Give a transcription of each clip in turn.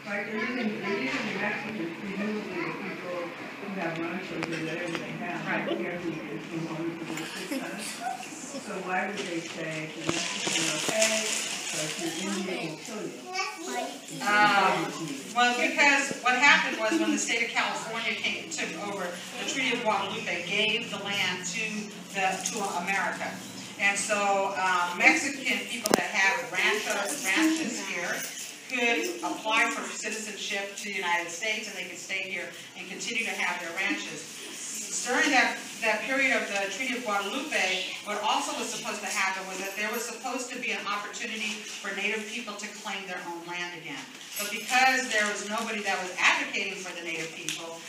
Like even in Mexico, presumably the people who have ranchos or whatever they have, right here who is from home to the so why would they say the Mexican okay, but your Indian will kill you? Well, because what happened was when the state of California took over, the Treaty of Guadalupe gave the land to America. And so Mexican people that have ranches here could apply for citizenship to the United States, and they could stay here and continue to have their ranches. During that period of the Treaty of Guadalupe, what also was supposed to happen was that there was supposed to be an opportunity for Native people to claim their own land again. But because there was nobody that was advocating for the Native people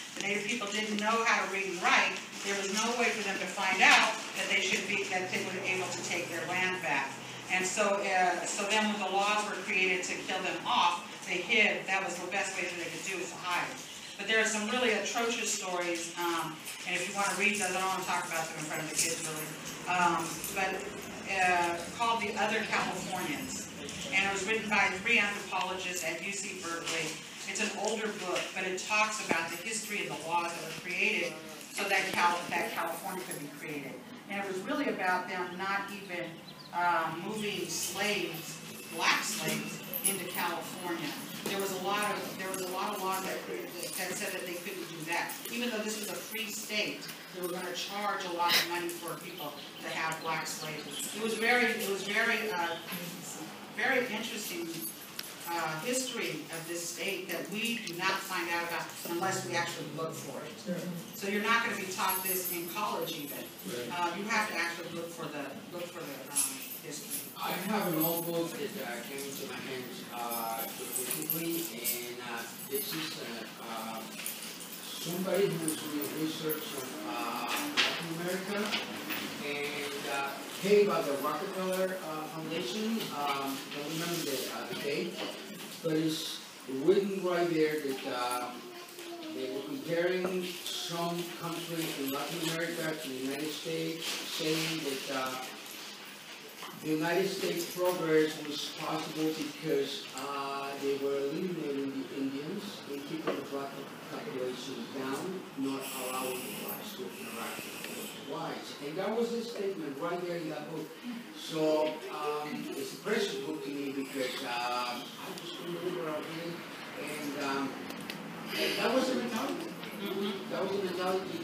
didn't know how to read and write, there was no way for them to find out that they were able to take their land back. And so then when the laws were created to kill them off, they hid. That was the best way that they could do is to hide. But there are some really atrocious stories, and if you want to read those, I don't want to talk about them in front of the kids really, called The Other Californians. And it was written by 3 anthropologists at UC Berkeley. It's an older book, but it talks about the history of the laws that were created so that California could be created. And it was really about them not even moving slaves, black slaves, into California. There was a lot of laws that said that they couldn't do that. Even though this was a free state, they were going to charge a lot of money for people to have black slaves. It was very interesting history of this state that we do not find out about unless we actually look for it. So you're not going to be taught this in college even. You have to actually look for the history. I have an old book that came into my hands recently, and this is somebody who's doing research on Latin America, and paid by the Rockefeller Foundation. Don't remember the date, but it's written right there that they were comparing some countries in Latin America to the United States, saying that the United States progress was possible because they were eliminating the Indians and keeping the black population down, not allowing the blacks to interact with the whites. And that was the statement right there in that book. So it's a precious book to me because I just couldn't believe what I was reading. And that was the mentality. That was the mentality.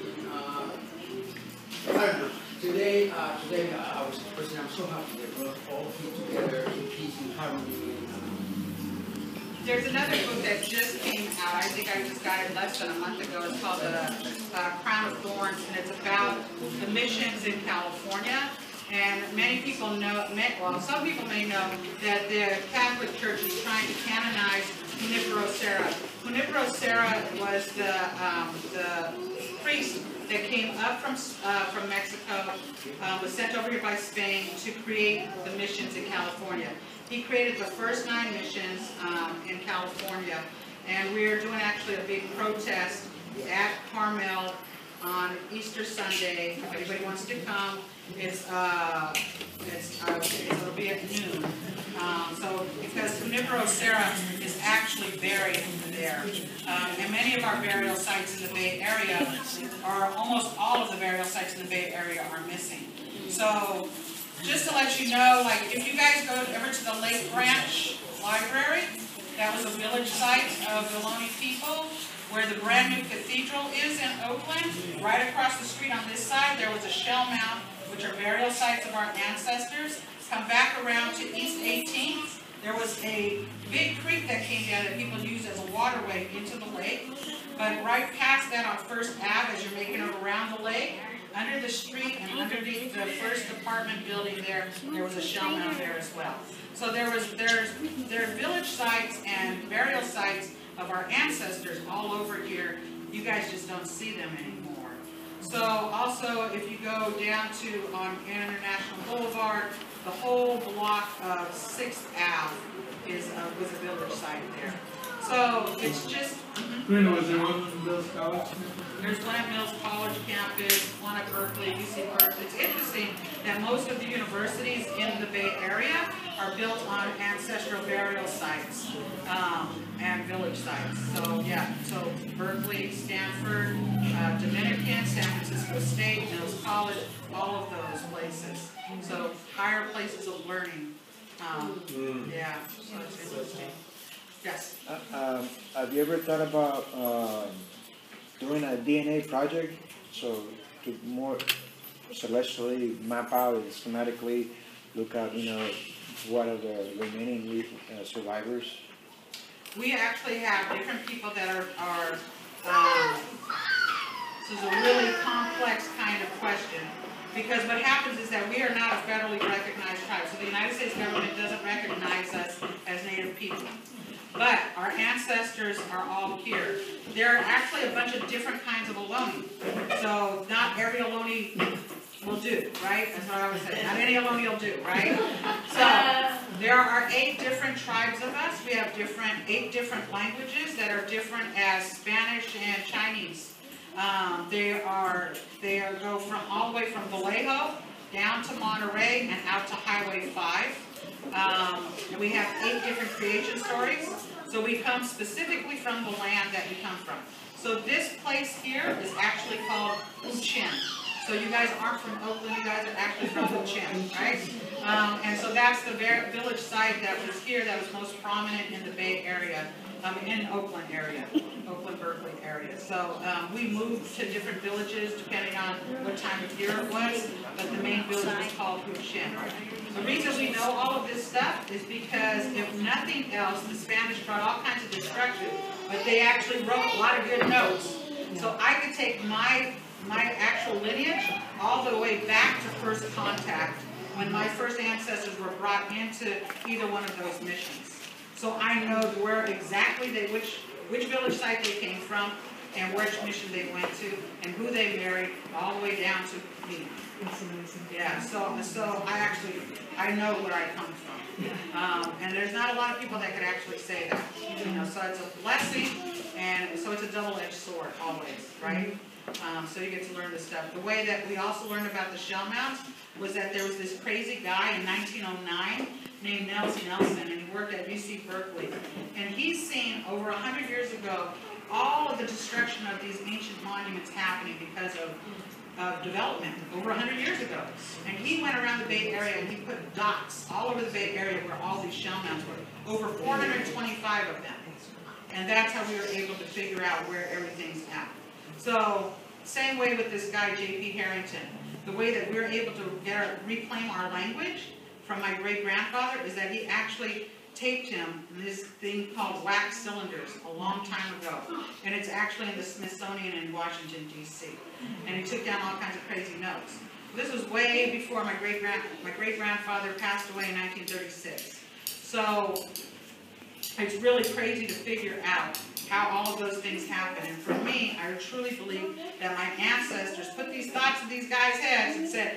I don't know. Today I was personally, I'm so happy that we're all together in peace and harmony. There's another book that just came out. I think I just got it less than a month ago. It's called The Crown of Thorns, and it's about the missions in California. And many people know, well, some people may know that the Catholic Church is trying to canonize Junipero Serra. Junipero Serra was the priest that came up from Mexico, was sent over here by Spain to create the missions in California. He created the first 9 missions in California, and we're doing actually a big protest at Carmel on Easter Sunday. If anybody wants to come, it'll be at noon. So because Junipero Serra is actually buried there, and many of our burial sites in the Bay Area, or almost all of the burial sites in the Bay Area, are missing. So just to let you know, like if you guys go ever to the Lake Branch Library, that was a village site of Ohlone people, where the brand new cathedral is in Oakland. Right across the street on this side, there was a shell mound, which are burial sites of our ancestors. Come back around to East 18th. There was a big creek that came down that people used as a waterway into the lake. But right past that on First Ave, as you're making it around the lake, under the street and underneath the first apartment building there was a shell mound there as well. So there's village sites and burial sites of our ancestors all over here. You guys just don't see them anymore. So also, if you go down to on International Boulevard, the whole block of 6th Ave was a village site there. So it's just. Corrina, was there one in Mills College? There's one at Mills College campus, one at Berkeley, UC Berkeley. It's interesting that most of the universities in the Bay Area are built on ancestral burial sites and village sites. So yeah, so Berkeley, Stanford, Dominican, San Francisco State, Mills College, all of those places. So higher places of learning. Yeah, so it's interesting. Yes. Have you ever thought about doing a DNA project, so to more celestially map out and schematically look at, what are the remaining survivors? We actually have different people that are this is a really complex kind of question, because what happens is that we are not a federally recognized tribe, so the United States government doesn't recognize us as Native people. But our ancestors are all here. There are actually a bunch of different kinds of Ohlone. So not every Ohlone will do, right? That's what I always say. Not any Ohlone will do, right? So there are 8 different tribes of us. We have 8 different languages that are different as Spanish and Chinese. They go from all the way from Vallejo down to Monterey and out to Highway 5. And we have 8 different creation stories. So we come specifically from the land that we come from. So this place here is actually called Uchin. So you guys aren't from Oakland, you guys are actually from Uchin, right? And so that's the village site that was here that was most prominent in the Bay Area, in Oakland area, Oakland, Berkeley area. So we moved to different villages depending on what time of year it was, but the main village was called Uchin. The reason we know all of this stuff is because, if nothing else, the Spanish brought all kinds of destruction, but they actually wrote a lot of good notes. So I could take my actual lineage all the way back to first contact, when my first ancestors were brought into either one of those missions. So I know where exactly which village site they came from, and which mission they went to, and who they married, all the way down to me. That's amazing. Yeah, so I know where I come from. And there's not a lot of people that could actually say that. So it's a blessing, and so it's a double-edged sword always, right? So you get to learn this stuff. The way that we also learned about the shell mounds was that there was this crazy guy in 1909 named Nelson, and he worked at UC Berkeley. And he's seen over 100 years ago all of the destruction of these ancient monuments happening because of development over 100 years ago. And he went around the Bay Area and he put dots all over the Bay Area where all these shell mounds were, over 425 of them. And that's how we were able to figure out where everything's at. So, same way with this guy, J.P. Harrington. The way that we're able to reclaim our language from my great-grandfather is that he actually taped him this thing called wax cylinders a long time ago. And it's actually in the Smithsonian in Washington, D.C. And he took down all kinds of crazy notes. This was way before my great-grandfather passed away in 1936. So it's really crazy to figure out how all of those things happen. And for me, I truly believe that my ancestors put these thoughts in these guys' heads and said,